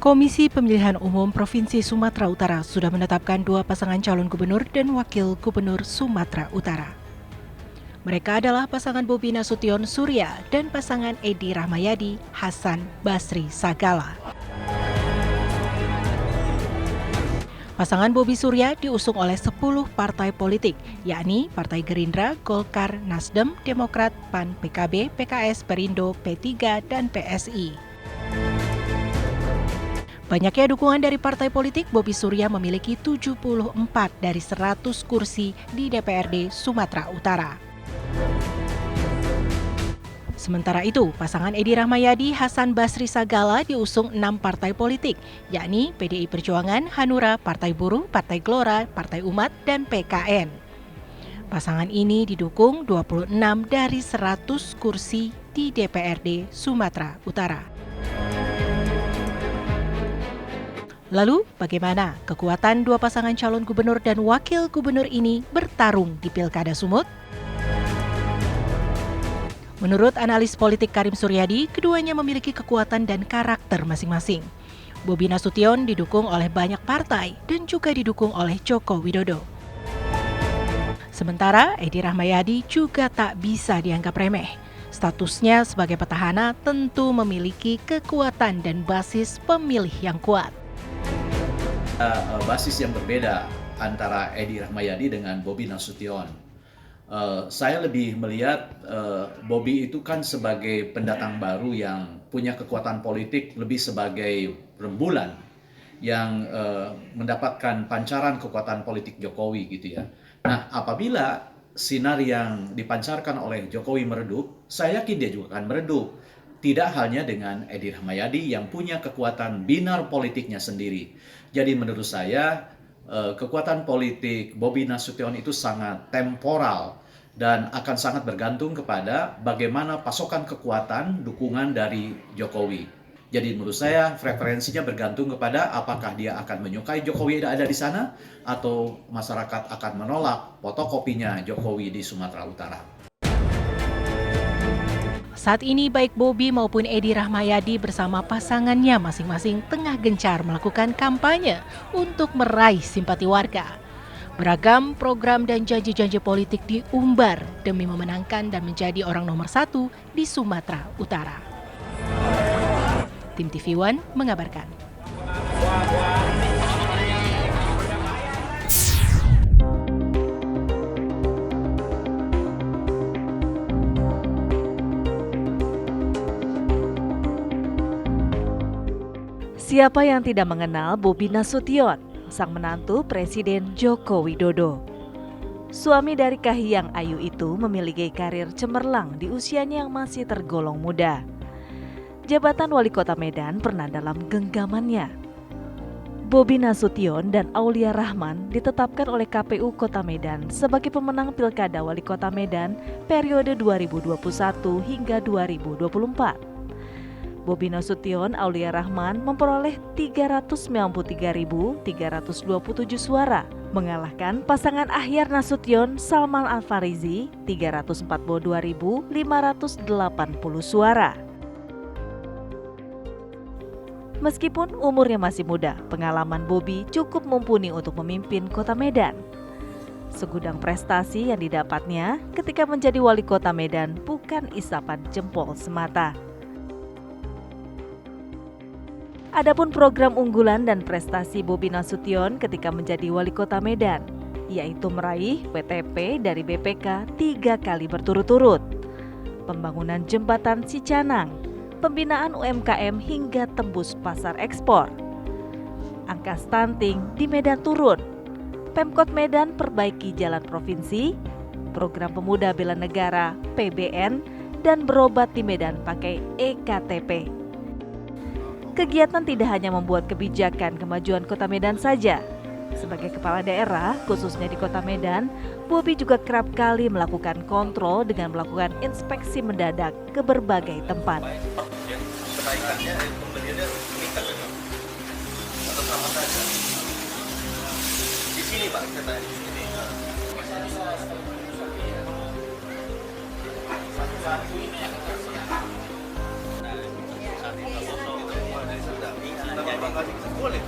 Komisi Pemilihan Umum Provinsi Sumatera Utara sudah menetapkan 2 pasangan calon gubernur dan wakil gubernur Sumatera Utara. Mereka adalah pasangan Bobi Nasution Surya dan pasangan Edi Rahmayadi Hasan Basri Sagala. Pasangan Bobi Surya diusung oleh 10 partai politik, yakni Partai Gerindra, Golkar, Nasdem, Demokrat, PAN, PKB, PKS, Perindo, P3, dan PSI. Banyaknya dukungan dari partai politik, Bobi Surya memiliki 74 dari 100 kursi di DPRD Sumatera Utara. Sementara itu, pasangan Edi Rahmayadi Hasan Basri Sagala diusung 6 partai politik, yakni PDI Perjuangan, Hanura, Partai Buruh, Partai Gelora, Partai Umat, dan PKN. Pasangan ini didukung 26 dari 100 kursi di DPRD Sumatera Utara. Lalu, bagaimana kekuatan 2 pasangan calon gubernur dan wakil gubernur ini bertarung di Pilkada Sumut? Menurut analis politik Karim Suryadi, keduanya memiliki kekuatan dan karakter masing-masing. Bobi Nasution didukung oleh banyak partai dan juga didukung oleh Joko Widodo. Sementara Edi Rahmayadi juga tak bisa dianggap remeh. Statusnya sebagai petahana tentu memiliki kekuatan dan basis pemilih yang kuat. Basis yang berbeda antara Edi Rahmayadi dengan Bobi Nasution. Saya lebih melihat Bobi itu kan sebagai pendatang baru yang punya kekuatan politik lebih sebagai rembulan yang mendapatkan pancaran kekuatan politik Jokowi gitu ya. Nah, apabila sinar yang dipancarkan oleh Jokowi meredup, saya yakin dia juga akan meredup. Tidak hanya dengan Edi Rahmayadi yang punya kekuatan binar politiknya sendiri. Jadi menurut saya kekuatan politik Bobi Nasution itu sangat temporal dan akan sangat bergantung kepada bagaimana pasokan kekuatan dukungan dari Jokowi. Jadi menurut saya preferensinya bergantung kepada apakah dia akan menyukai Jokowi yang ada di sana atau masyarakat akan menolak fotokopinya Jokowi di Sumatera Utara. Saat ini baik Bobi maupun Edi Rahmayadi bersama pasangannya masing-masing tengah gencar melakukan kampanye untuk meraih simpati warga. Beragam program dan janji-janji politik diumbar demi memenangkan dan menjadi orang nomor 1 di Sumatera Utara. Tim TV One mengabarkan. Siapa yang tidak mengenal Bobi Nasution, sang menantu Presiden Joko Widodo? Suami dari Kahiyang Ayu itu memiliki karir cemerlang di usianya yang masih tergolong muda. Jabatan Wali Kota Medan pernah dalam genggamannya. Bobi Nasution dan Aulia Rahman ditetapkan oleh KPU Kota Medan sebagai pemenang Pilkada Wali Kota Medan periode 2021 hingga 2024. Bobi Nasution Aulia Rahman memperoleh 393.327 suara, mengalahkan pasangan Ahyar Nasution Salman Al-Farizi 342.580 suara. Meskipun umurnya masih muda, pengalaman Bobi cukup mumpuni untuk memimpin Kota Medan. Segudang prestasi yang didapatnya ketika menjadi wali kota Medan bukan isapan jempol semata. Adapun program unggulan dan prestasi Bobi Nasution ketika menjadi wali kota Medan, yaitu meraih WTP dari BPK 3 kali berturut-turut, pembangunan jembatan Cicanang, pembinaan UMKM hingga tembus pasar ekspor. Angka stunting di Medan turun, Pemkot Medan perbaiki jalan provinsi, program pemuda bela negara PBN, dan berobat di Medan pakai EKTP. Kegiatan tidak hanya membuat kebijakan kemajuan Kota Medan saja. Sebagai kepala daerah, khususnya di Kota Medan, Bobi juga kerap kali melakukan kontrol dengan melakukan inspeksi mendadak ke berbagai tempat. Kenaikannya pembeliannya meningkat atau sama saja? Di sini Pak, kata di sini. Satu ini yang Boleh.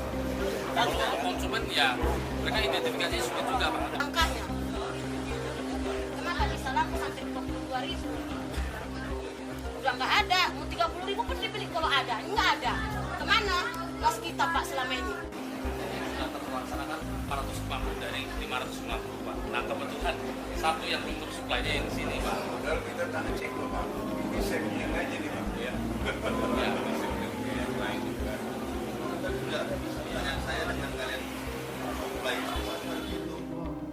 Untuk konsumen ya mereka identifikasi sulit juga Pak. Angkanya. Kenapa di sana aku sampai 22.000? Udah nggak ada, mau 30.000 pun dibeli kalau ada, nggak ada. Kemana? Mas kita Pak selama ini. Sudah terlaksanakan 450 dari 550 Pak. Nah kebetulan satu yang belum tersuplainya yang di sini Pak. Kalau kita tak cek loh Pak, ini setnya aja nih Pak. Ya.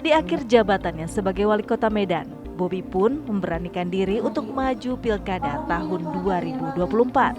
Di akhir jabatannya sebagai wali kota Medan, Bobi pun memberanikan diri untuk maju pilkada tahun 2024.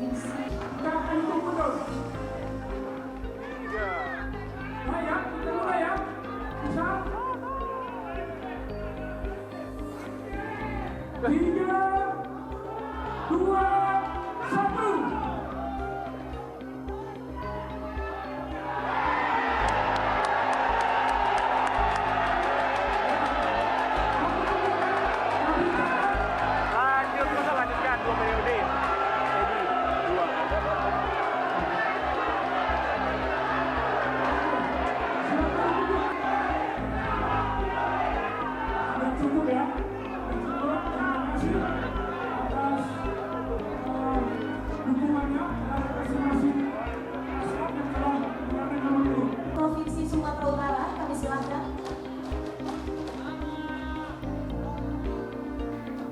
Provinsi Sumatera Utara, kami silakan.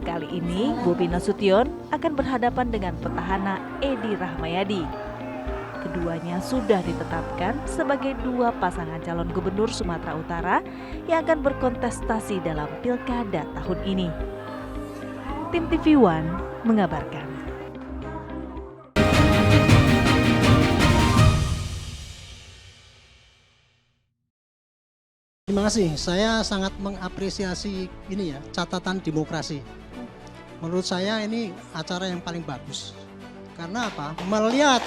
Kali ini Bobi Nasution akan berhadapan dengan petahana Edi Rahmayadi. Keduanya sudah ditetapkan sebagai dua pasangan calon gubernur Sumatera Utara yang akan berkontestasi dalam pilkada tahun ini. Tim TV One mengabarkan. Terima kasih, saya sangat mengapresiasi ini ya, catatan demokrasi. Menurut saya ini acara yang paling bagus. Karena apa? Melihat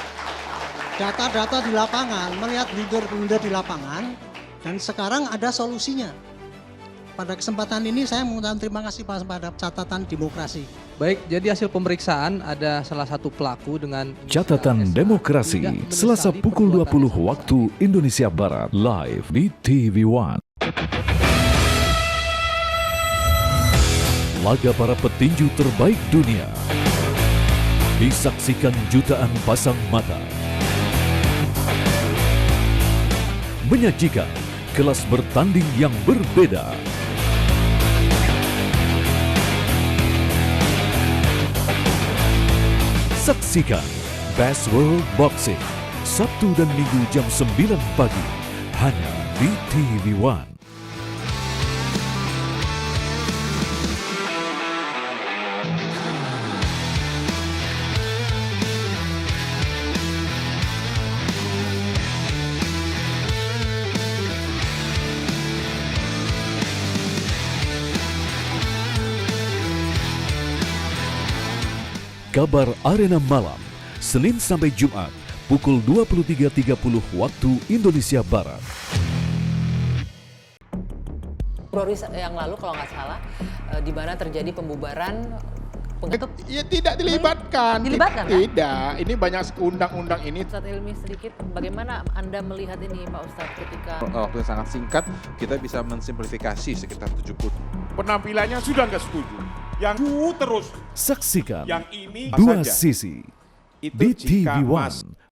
data-data di lapangan, melihat leader-leader di lapangan, dan sekarang ada solusinya. Pada kesempatan ini saya mengucapkan terima kasih pada catatan demokrasi. Baik, jadi hasil pemeriksaan ada salah satu pelaku dengan Catatan Demokrasi, Selasa pukul 20 waktu Indonesia Barat, live di TV One. Laga para petinju terbaik dunia disaksikan jutaan pasang mata. Menyajikan kelas bertanding yang berbeda. Saksikan Best World Boxing Sabtu dan Minggu jam 9 pagi hanya di TV One. Kabar Arena Malam, Senin sampai Jumat, pukul 23.30 waktu Indonesia Barat. Februari yang lalu kalau nggak salah, di mana terjadi pembubaran Ya tidak dilibatkan. Dilibatkan, kan? Tidak, ini banyak undang-undang ini. Ustadz Ilmi sedikit, bagaimana Anda melihat ini Pak Ustadz ketika waktu yang sangat singkat kita bisa mensimplifikasi sekitar 70. Penampilannya sudah nggak setuju. Yang terus. Saksikan yang ini dua saja. sisi Itu di jika TV One.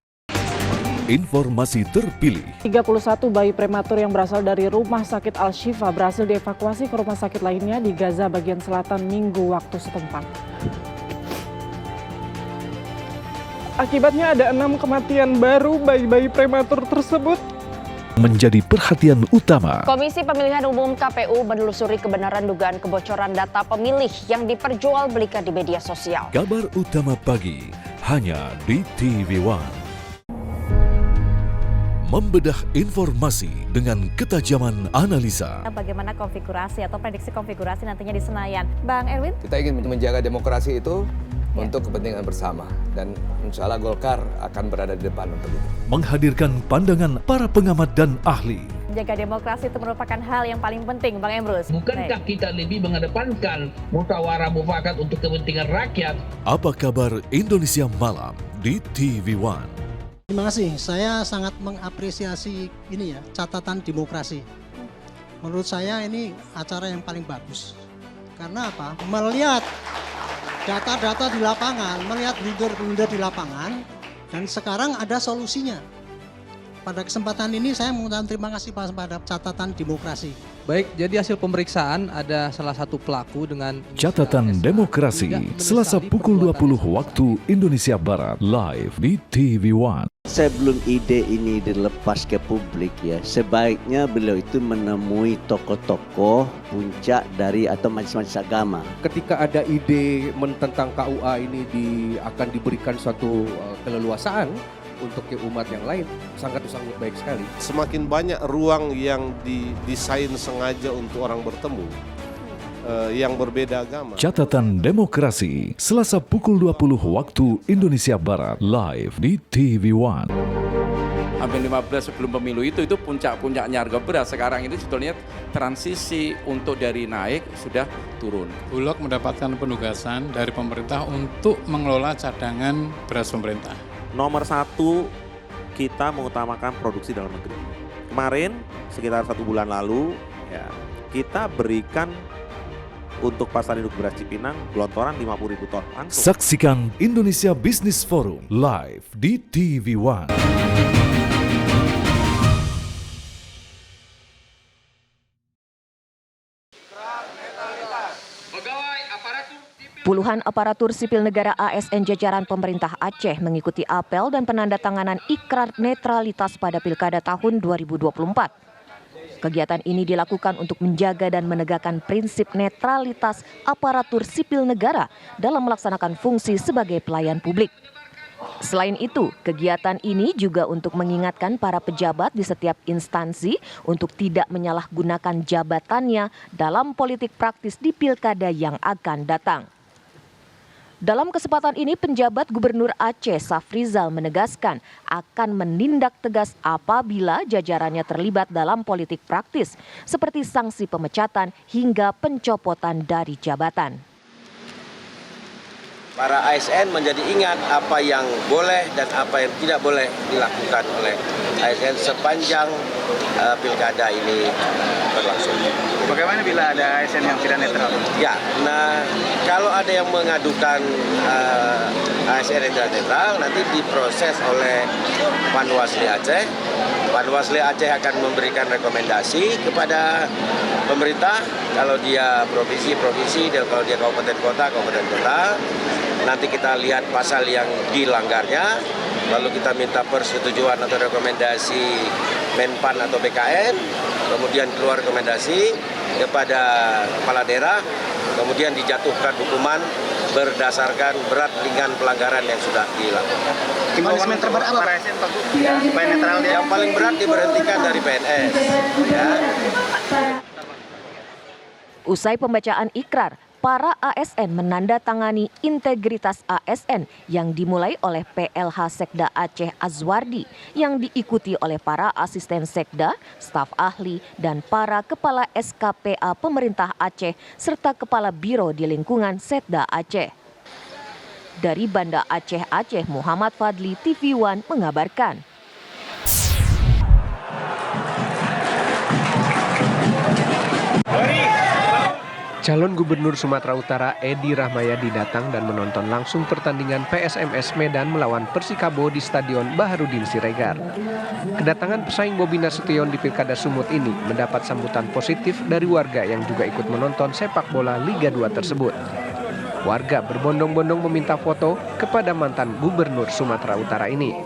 Informasi terpilih. 31 bayi prematur yang berasal dari Rumah Sakit Al-Shifa berhasil dievakuasi ke rumah sakit lainnya di Gaza bagian selatan Minggu waktu setempat. Akibatnya ada 6 kematian baru bayi-bayi prematur tersebut. Menjadi perhatian utama. Komisi Pemilihan Umum KPU menelusuri kebenaran dugaan kebocoran data pemilih yang diperjualbelikan di media sosial. Kabar utama pagi hanya di TV One. Membedah informasi dengan ketajaman analisa. Bagaimana konfigurasi atau prediksi konfigurasi nantinya di Senayan. Bang Erwin? Kita ingin menjaga demokrasi itu untuk kepentingan bersama. Dan insya Allah Golkar akan berada di depan untuk itu. Menghadirkan pandangan para pengamat dan ahli. Menjaga demokrasi itu merupakan hal yang paling penting, Bang Emrus. Bukankah kita lebih mengedepankan musyawarah mufakat untuk kepentingan rakyat? Apa kabar Indonesia Malam di TV One? Terima kasih. Saya sangat mengapresiasi ini ya, catatan demokrasi. Menurut saya ini acara yang paling bagus. Karena apa? Melihat data-data di lapangan, melihat blunder-blunder di lapangan, dan sekarang ada solusinya. Pada kesempatan ini saya mengucapkan terima kasih pada catatan demokrasi. Baik, jadi hasil pemeriksaan ada salah satu pelaku dengan Catatan Demokrasi, Selasa pukul 20 waktu Indonesia Barat, live di TV One. Sebelum ide ini dilepas ke publik ya, sebaiknya beliau itu menemui tokoh-tokoh puncak dari atau majelis-majelis agama. Ketika ada ide tentang KUA ini akan diberikan suatu keleluasaan untuk ke umat yang lain, sangat baik sekali. Semakin banyak ruang yang didesain sengaja untuk orang bertemu yang berbeda agama. Catatan Demokrasi, Selasa pukul 20 waktu Indonesia Barat, live di TV One. Hampir 15 sebelum pemilu itu puncak-puncaknya harga beras. Sekarang ini sebetulnya transisi untuk dari naik sudah turun. Bulog mendapatkan penugasan dari pemerintah untuk mengelola cadangan beras pemerintah. Nomor 1, kita mengutamakan produksi dalam negeri. Kemarin, sekitar 1 bulan lalu, ya, kita berikan untuk pasar induk beras Cipinang gelontoran 50.000 ton. Langsung. Saksikan Indonesia Business Forum live di TV One. Puluhan aparatur sipil negara ASN jajaran pemerintah Aceh mengikuti apel dan penandatanganan ikrar netralitas pada Pilkada tahun 2024. Kegiatan ini dilakukan untuk menjaga dan menegakkan prinsip netralitas aparatur sipil negara dalam melaksanakan fungsi sebagai pelayan publik. Selain itu, kegiatan ini juga untuk mengingatkan para pejabat di setiap instansi untuk tidak menyalahgunakan jabatannya dalam politik praktis di pilkada yang akan datang. Dalam kesempatan ini, penjabat Gubernur Aceh Safrizal menegaskan akan menindak tegas apabila jajarannya terlibat dalam politik praktis, seperti sanksi pemecatan hingga pencopotan dari jabatan. Para ASN menjadi ingat apa yang boleh dan apa yang tidak boleh dilakukan oleh ASN sepanjang pilkada ini berlangsung. Bagaimana bila ada ASN yang tidak netral? Ya, nah kalau ada yang mengadukan ASN yang tidak netral, nanti diproses oleh Panwasli Aceh. Panwasli Aceh akan memberikan rekomendasi kepada pemerintah, kalau dia provinsi, dan kalau dia kabupaten kota. Nanti kita lihat pasal yang dilanggarnya, lalu kita minta persetujuan atau rekomendasi Menpan atau BKN, kemudian keluar rekomendasi kepada kepala daerah, kemudian dijatuhkan hukuman berdasarkan berat ringan pelanggaran yang sudah dilakukan. Punishment terberat apa ASN Pak? Supaya netral dia. Yang paling berat diberhentikan dari PNS. Ya. Usai pembacaan ikrar, para ASN menandatangani integritas ASN yang dimulai oleh PLH Sekda Aceh Azwardi yang diikuti oleh para asisten Sekda, staf ahli, dan para kepala SKPA pemerintah Aceh serta kepala biro di lingkungan Setda Aceh. Dari Banda Aceh, Muhammad Fadli, TV One mengabarkan. Calon Gubernur Sumatera Utara Edi Rahmayadi datang dan menonton langsung pertandingan PSMS Medan melawan Persikabo di Stadion Baharudin Siregar. Kedatangan pesaing Bobi Nasution di Pilkada Sumut ini mendapat sambutan positif dari warga yang juga ikut menonton sepak bola Liga 2 tersebut. Warga berbondong-bondong meminta foto kepada mantan Gubernur Sumatera Utara ini.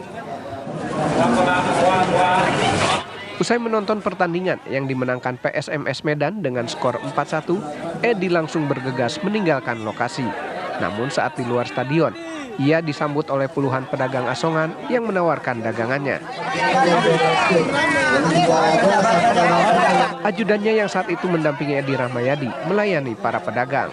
Usai menonton pertandingan yang dimenangkan PSMS Medan dengan skor 4-1, Edi langsung bergegas meninggalkan lokasi. Namun saat di luar stadion, ia disambut oleh puluhan pedagang asongan yang menawarkan dagangannya. Ajudannya yang saat itu mendampingi Edi Rahmayadi melayani para pedagang.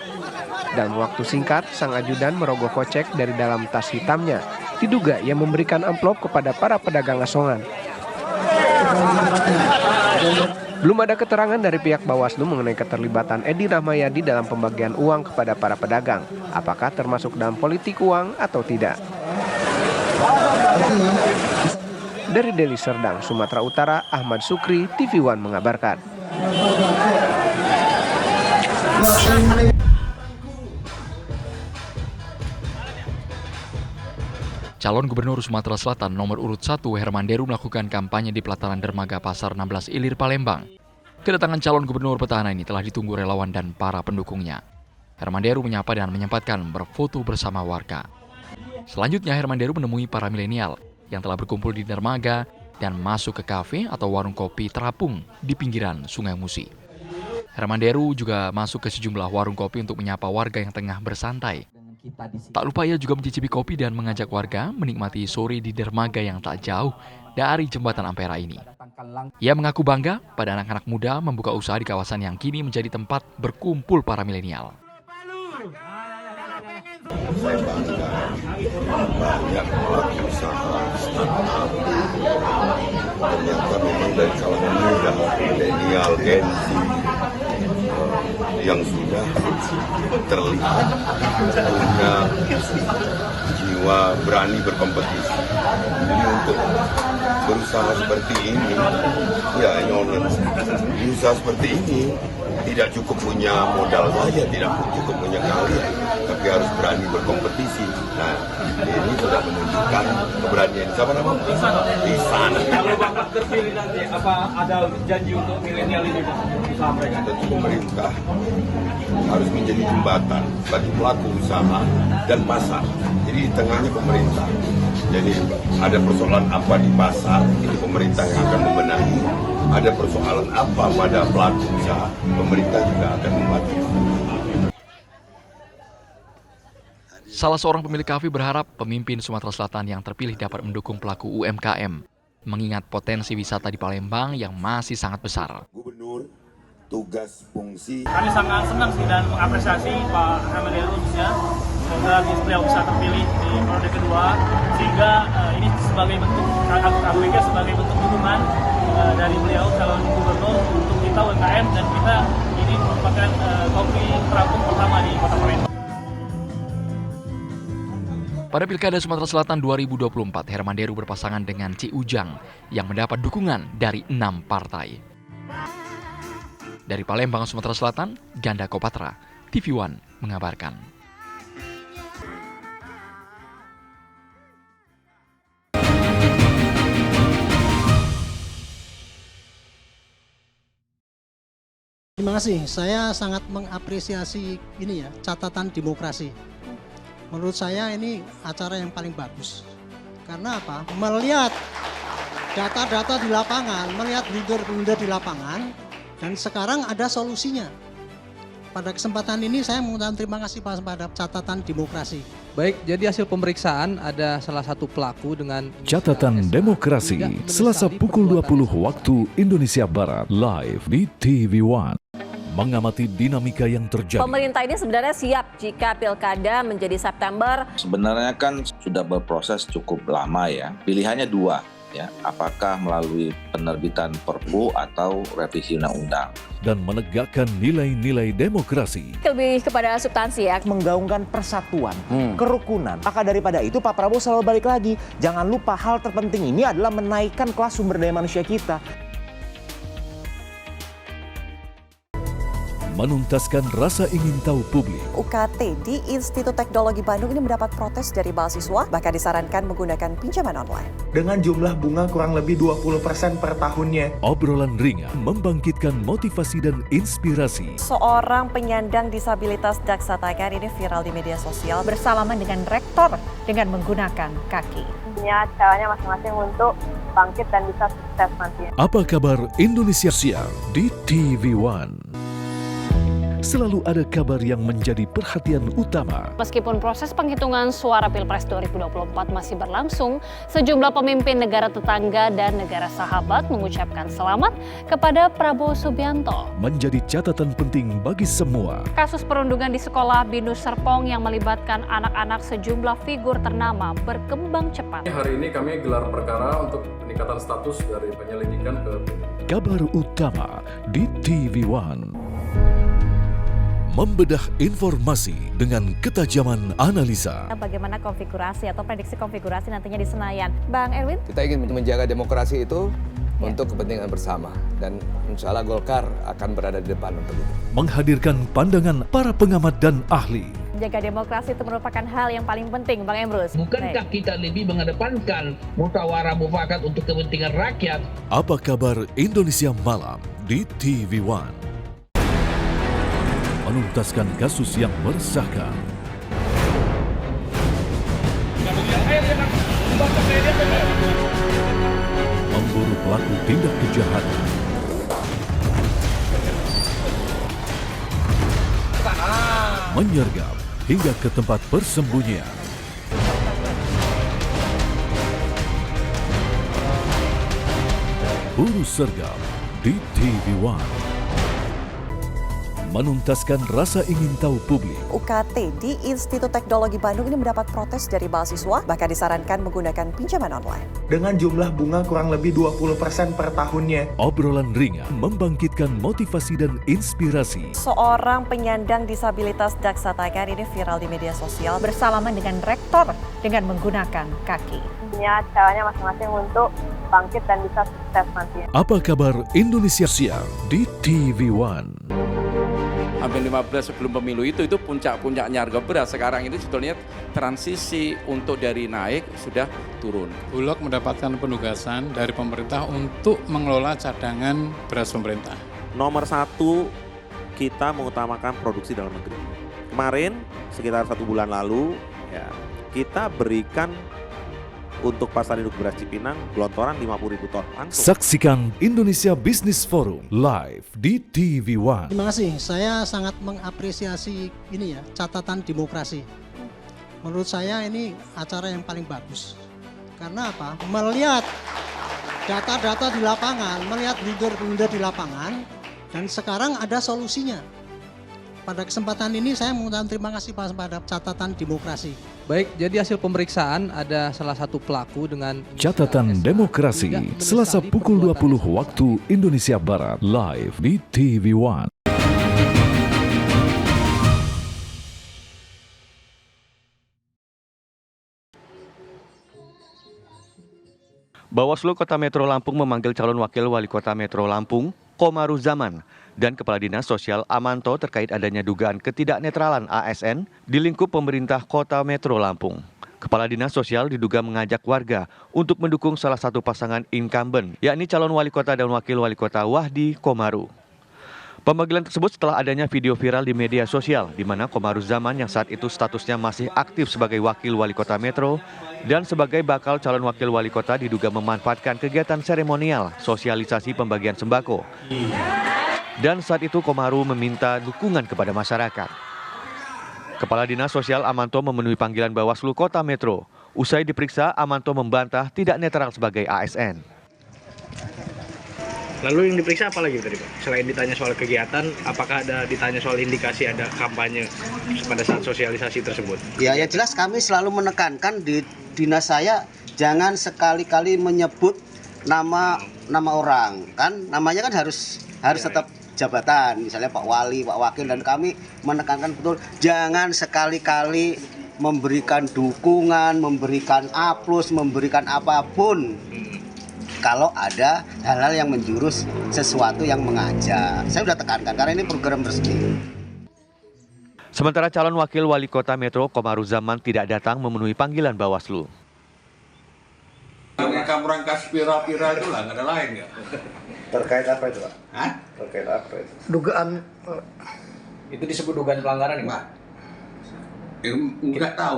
Dalam waktu singkat, sang ajudan merogoh kocek dari dalam tas hitamnya. Diduga ia memberikan amplop kepada para pedagang asongan. Belum ada keterangan dari pihak Bawaslu mengenai keterlibatan Edi Rahmayadi dalam pembagian uang kepada para pedagang. Apakah termasuk dalam politik uang atau tidak? Dari Deli Serdang, Sumatera Utara, Ahmad Sukri, TV One mengabarkan. Calon Gubernur Sumatera Selatan nomor urut 1 Herman Deru melakukan kampanye di pelataran dermaga Pasar 16 Ilir Palembang. Kedatangan calon gubernur petahana ini telah ditunggu relawan dan para pendukungnya. Herman Deru menyapa dan menyempatkan berfoto bersama warga. Selanjutnya Herman Deru menemui para milenial yang telah berkumpul di dermaga dan masuk ke kafe atau warung kopi terapung di pinggiran Sungai Musi. Herman Deru juga masuk ke sejumlah warung kopi untuk menyapa warga yang tengah bersantai. Tak lupa ia juga mencicipi kopi dan mengajak warga menikmati sore di dermaga yang tak jauh dari jembatan Ampera ini. Ia mengaku bangga pada anak-anak muda membuka usaha di kawasan yang kini menjadi tempat berkumpul para milenial. Saya bangga banyak pelaku usaha startup ternyata memang dari kalangan muda, milenial, Gen Z yang sudah terlihat punya jiwa berani berkompetisi. Jadi untuk berusaha seperti ini, ya berusaha seperti ini tidak cukup punya modal saja, tidak cukup punya keahlian, tapi harus berani berkompetisi. Nah, ini sudah menunjukkan keberanian. Siapa nama? Ihsan. Kalau Bapak terpilih nanti, apa ada janji untuk milenial ini usaha mereka? Tentu pemerintah harus menjadi jembatan bagi pelaku usaha dan pasar. Jadi di tengahnya pemerintah. Jadi ada persoalan apa di pasar, itu pemerintah yang akan membenahi. Ada persoalan apa pada pelaku usaha, pemerintah juga akan membantu. Salah seorang pemilik kafe berharap pemimpin Sumatera Selatan yang terpilih dapat mendukung pelaku UMKM, mengingat potensi wisata di Palembang yang masih sangat besar. Gubernur, tugas fungsi. Kami sangat senang sih dan mengapresiasi Pak Herman Deru semoga beliau bisa terpilih di periode kedua, sehingga ini sebagai bentuk sebagai bentuk dukungan dari beliau calon gubernur untuk kita UMKM, dan kita ini merupakan kopi terapung pertama di Kota Palembang. Pada Pilkada Sumatera Selatan 2024, Herman Deru berpasangan dengan Ci Ujang yang mendapat dukungan dari 6 partai. Dari Palembang, Sumatera Selatan, Ganda Kopatra, TV One mengabarkan. Terima kasih. Saya sangat mengapresiasi ini ya, catatan demokrasi. Menurut saya ini acara yang paling bagus. Karena apa? Melihat data-data di lapangan, melihat blunder-blunder di lapangan, dan sekarang ada solusinya. Pada kesempatan ini saya mengucapkan terima kasih pada catatan demokrasi. Baik, jadi hasil pemeriksaan ada salah satu pelaku dengan Catatan Demokrasi, Selasa pukul 20 waktu Indonesia Barat, live di TV One. Mengamati dinamika yang terjadi. Pemerintah ini sebenarnya siap jika pilkada menjadi September. Sebenarnya kan sudah berproses cukup lama ya. Pilihannya dua ya, apakah melalui penerbitan Perpu atau revisi undang-undang. Dan menegakkan nilai-nilai demokrasi. Lebih kepada substansi ya. Menggaungkan persatuan, kerukunan. Maka daripada itu Pak Prabowo selalu balik lagi. Jangan lupa hal terpenting ini adalah menaikkan kelas sumber daya manusia kita. Menuntaskan rasa ingin tahu publik. UKT di Institut Teknologi Bandung ini mendapat protes dari mahasiswa, bahkan disarankan menggunakan pinjaman online. Dengan jumlah bunga kurang lebih 20% per tahunnya. Obrolan ringan membangkitkan motivasi dan inspirasi. Seorang penyandang disabilitas daksa tangan ini viral di media sosial bersalaman dengan rektor dengan menggunakan kaki. Ya, caranya masing-masing untuk bangkit dan bisa sukses nantinya. Apa kabar Indonesia Siang di TV One? Selalu ada kabar yang menjadi perhatian utama. Meskipun proses penghitungan suara Pilpres 2024 masih berlangsung, sejumlah pemimpin negara tetangga dan negara sahabat mengucapkan selamat kepada Prabowo Subianto. Menjadi catatan penting bagi semua. Kasus perundungan di sekolah Binus Serpong yang melibatkan anak-anak sejumlah figur ternama berkembang cepat. Hari ini kami gelar perkara untuk peningkatan status dari penyelidikan ke Kabar utama di TV One. Membedah informasi dengan ketajaman analisa. Bagaimana konfigurasi atau prediksi konfigurasi nantinya di Senayan. Bang Erwin? Kita ingin menjaga demokrasi itu untuk kepentingan bersama. Dan insya Allah Golkar akan berada di depan untuk itu. Menghadirkan pandangan para pengamat dan ahli. Menjaga demokrasi itu merupakan hal yang paling penting, Bang Emrus. Bukankah kita lebih mengedepankan musyawarah mufakat untuk kepentingan rakyat? Apa kabar Indonesia Malam di TV One? Menuntaskan kasus yang meresahkan. Memburu pelaku tindak kejahatan. Menyergap hingga ke tempat persembunyian. Buru sergap di TV One. Menuntaskan rasa ingin tahu publik. UKT di Institut Teknologi Bandung ini mendapat protes dari mahasiswa, bahkan disarankan menggunakan pinjaman online. Dengan jumlah bunga kurang lebih 20% per tahunnya. Obrolan ringan membangkitkan motivasi dan inspirasi. Seorang penyandang disabilitas Daksatakan ini viral di media sosial bersalaman dengan rektor dengan menggunakan kaki. Punya caranya masing-masing untuk bangkit dan bisa sukses nantinya. Apa kabar Indonesia Siang di TV One? Hampir 15 sebelum pemilu itu puncak-puncaknya harga beras. Sekarang ini sebetulnya transisi untuk dari naik sudah turun. Bulog mendapatkan penugasan dari pemerintah untuk mengelola cadangan beras pemerintah. Nomor 1, kita mengutamakan produksi dalam negeri. Kemarin sekitar 1 bulan lalu ya, kita berikan untuk pasar induk beras Cipinang gelontoran 50.000 ton. Saksikan Indonesia Business Forum live di TV One. Terima kasih, saya sangat mengapresiasi ini ya, catatan demokrasi. Menurut saya ini acara yang paling bagus. Karena apa? Melihat data-data di lapangan, melihat leader-leader di lapangan, dan sekarang ada solusinya. Pada kesempatan ini saya mengucapkan terima kasih pada catatan demokrasi. Baik, jadi hasil pemeriksaan ada salah satu pelaku dengan Catatan Demokrasi, Selasa pukul 20 waktu Indonesia Barat, live di TV One. Bawaslu Kota Metro Lampung memanggil calon wakil wali kota Metro Lampung, Komaruzzaman, dan Kepala Dinas Sosial Amanto terkait adanya dugaan ketidaknetralan ASN di lingkup pemerintah Kota Metro Lampung. Kepala Dinas Sosial diduga mengajak warga untuk mendukung salah satu pasangan incumbent, yakni calon wali kota dan wakil wali kota Wahdi Komaru. Pemanggilan tersebut setelah adanya video viral di media sosial, di mana Komaruzzaman yang saat itu statusnya masih aktif sebagai wakil wali kota Metro dan sebagai bakal calon wakil wali kota diduga memanfaatkan kegiatan seremonial sosialisasi pembagian sembako. Dan saat itu Komaru meminta dukungan kepada masyarakat. Kepala Dinas Sosial Amanto memenuhi panggilan Bawaslu Kota Metro. Usai diperiksa, Amanto membantah tidak netral sebagai ASN. Lalu yang diperiksa apa lagi tadi Pak? Selain ditanya soal kegiatan, apakah ada ditanya soal indikasi ada kampanye pada saat sosialisasi tersebut? Ya jelas kami selalu menekankan di dinas saya jangan sekali-kali menyebut nama orang. Kan namanya kan harus tetap jabatan, misalnya Pak Wali, Pak Wakil, dan kami menekankan betul jangan sekali-kali memberikan dukungan, memberikan aplaus, memberikan apapun kalau ada hal-hal yang menjurus sesuatu yang mengajak. Saya sudah tekankan karena ini program resmi. Sementara calon wakil wali kota Metro Komaruzzaman tidak datang memenuhi panggilan Bawaslu. Rangka-rangka viral itu lah, nggak ada lain ya. Terkait apa itu Pak? Hah? Terkait apa itu? Dugaan itu disebut dugaan pelanggaran ya Pak? Nggak tahu,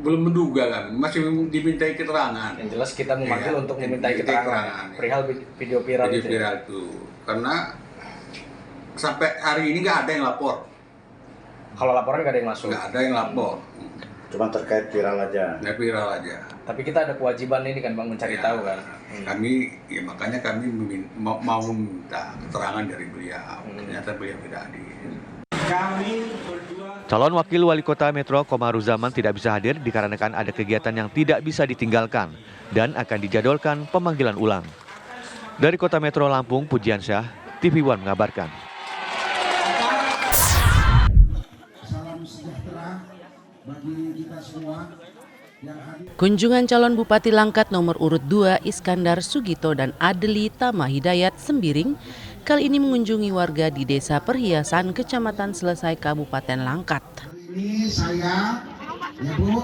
belum menduga kan, masih dimintai keterangan. Yang jelas kita memanggil untuk memintai keterangan perihal video viral itu. Karena sampai hari ini nggak ada yang lapor. Kalau laporan nggak ada yang masuk? Nggak ada yang lapor. Cuma terkait viral aja? Nggak viral aja. Tapi kita ada kewajiban ini kan Bang mencari tahu kan? Kami, ya makanya kami mau meminta keterangan dari beliau. Ternyata beliau tidak hadir. Calon wakil wali kota Metro Komaruzzaman tidak bisa hadir dikarenakan ada kegiatan yang tidak bisa ditinggalkan dan akan dijadwalkan pemanggilan ulang. Dari Kota Metro Lampung, Pujiansyah, TV One mengabarkan. Kunjungan calon Bupati Langkat nomor urut 2 Iskandar Sugito dan Adeli Tama Hidayat Sembiring kali ini mengunjungi warga di Desa Perhiasan, Kecamatan Selesai, Kabupaten Langkat. Ini saya, ya Bu.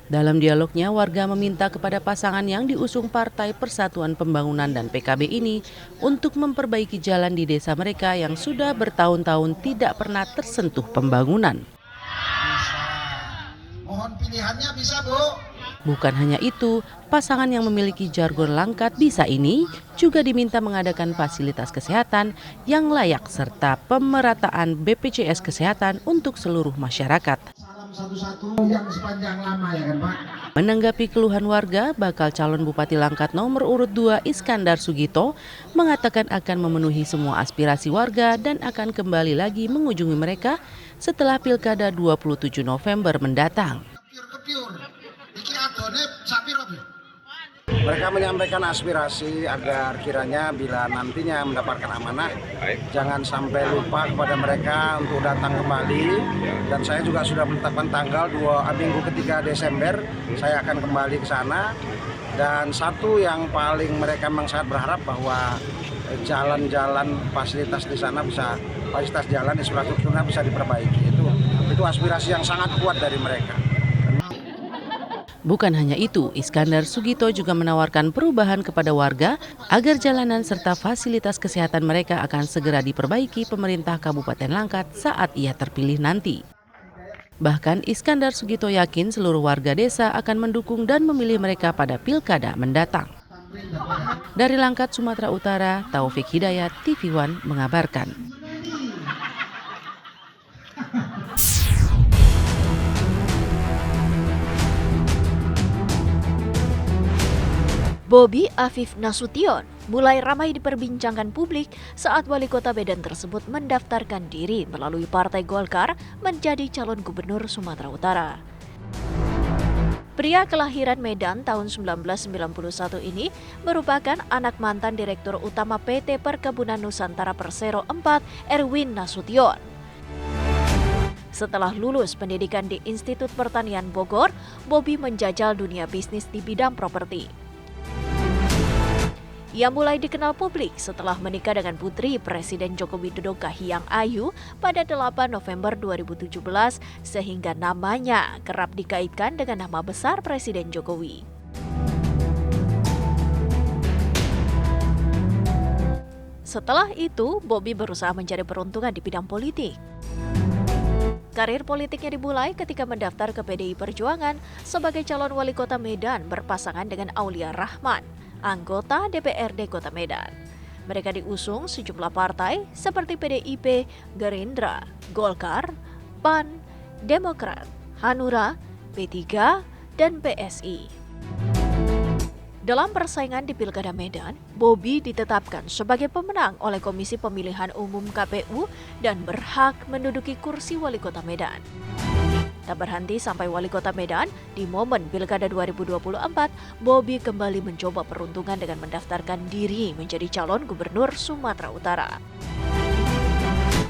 Dalam dialognya, warga meminta kepada pasangan yang diusung Partai Persatuan Pembangunan dan PKB ini untuk memperbaiki jalan di desa mereka yang sudah bertahun-tahun tidak pernah tersentuh pembangunan. Mohon pilihannya bisa, Bu. Bukan hanya itu, pasangan yang memiliki jargon Langkat Bisa ini juga diminta mengadakan fasilitas kesehatan yang layak serta pemerataan BPJS Kesehatan untuk seluruh masyarakat. Salam satu-satu yang sepanjang lama ya kan Pak. Menanggapi keluhan warga, bakal calon Bupati Langkat nomor urut 2 Iskandar Sugito mengatakan akan memenuhi semua aspirasi warga dan akan kembali lagi mengunjungi mereka setelah Pilkada 27 November mendatang. Mereka menyampaikan aspirasi agar kiranya bila nantinya mendapatkan amanah, jangan sampai lupa kepada mereka untuk datang kembali. Dan saya juga sudah menetapkan tanggal minggu ketiga Desember, saya akan kembali ke sana. Dan satu yang paling mereka memang sangat berharap bahwa jalan-jalan fasilitas di sana bisa, fasilitas jalan infrastrukturnya bisa diperbaiki. Itu aspirasi yang sangat kuat dari mereka. Bukan hanya itu, Iskandar Sugito juga menawarkan perubahan kepada warga agar jalanan serta fasilitas kesehatan mereka akan segera diperbaiki pemerintah Kabupaten Langkat saat ia terpilih nanti. Bahkan Iskandar Sugito yakin seluruh warga desa akan mendukung dan memilih mereka pada Pilkada mendatang. Dari Langkat, Sumatera Utara, Taufik Hidayat, TV One mengabarkan. Bobi Afif Nasution mulai ramai diperbincangkan publik saat wali kota Medan tersebut mendaftarkan diri melalui Partai Golkar menjadi calon gubernur Sumatera Utara. Pria kelahiran Medan tahun 1991 ini merupakan anak mantan Direktur Utama PT Perkebunan Nusantara Persero 4, Erwin Nasution. Setelah lulus pendidikan di Institut Pertanian Bogor, Bobi menjajal dunia bisnis di bidang properti. Ia mulai dikenal publik setelah menikah dengan putri Presiden Joko Widodo Kahiyang Ayu pada 8 November 2017 sehingga namanya kerap dikaitkan dengan nama besar Presiden Jokowi. Setelah itu, Bobi berusaha mencari peruntungan di bidang politik. Karir politiknya dimulai ketika mendaftar ke PDI Perjuangan sebagai calon wali kota Medan berpasangan dengan Aulia Rahman, anggota DPRD Kota Medan. Mereka diusung sejumlah partai seperti PDIP, Gerindra, Golkar, PAN, Demokrat, Hanura, P3, dan PSI. Dalam persaingan di Pilkada Medan, Bobi ditetapkan sebagai pemenang oleh Komisi Pemilihan Umum KPU dan berhak menduduki kursi wali kota Medan. Tak berhenti sampai wali kota Medan, di momen Pilkada 2024, Bobi kembali mencoba peruntungan dengan mendaftarkan diri menjadi calon gubernur Sumatera Utara.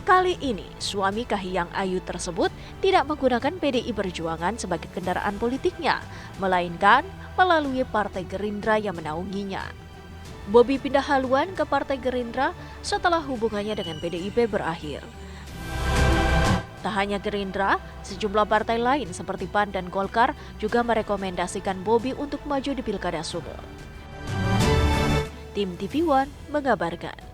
Kali ini, suami Kahiyang Ayu tersebut tidak menggunakan PDI Perjuangan sebagai kendaraan politiknya, melainkan melalui Partai Gerindra yang menaunginya. Bobi pindah haluan ke Partai Gerindra setelah hubungannya dengan PDIP berakhir. Tak hanya Gerindra, sejumlah partai lain seperti PAN dan Golkar juga merekomendasikan Bobi untuk maju di Pilkada Sumut. Tim TV One mengabarkan.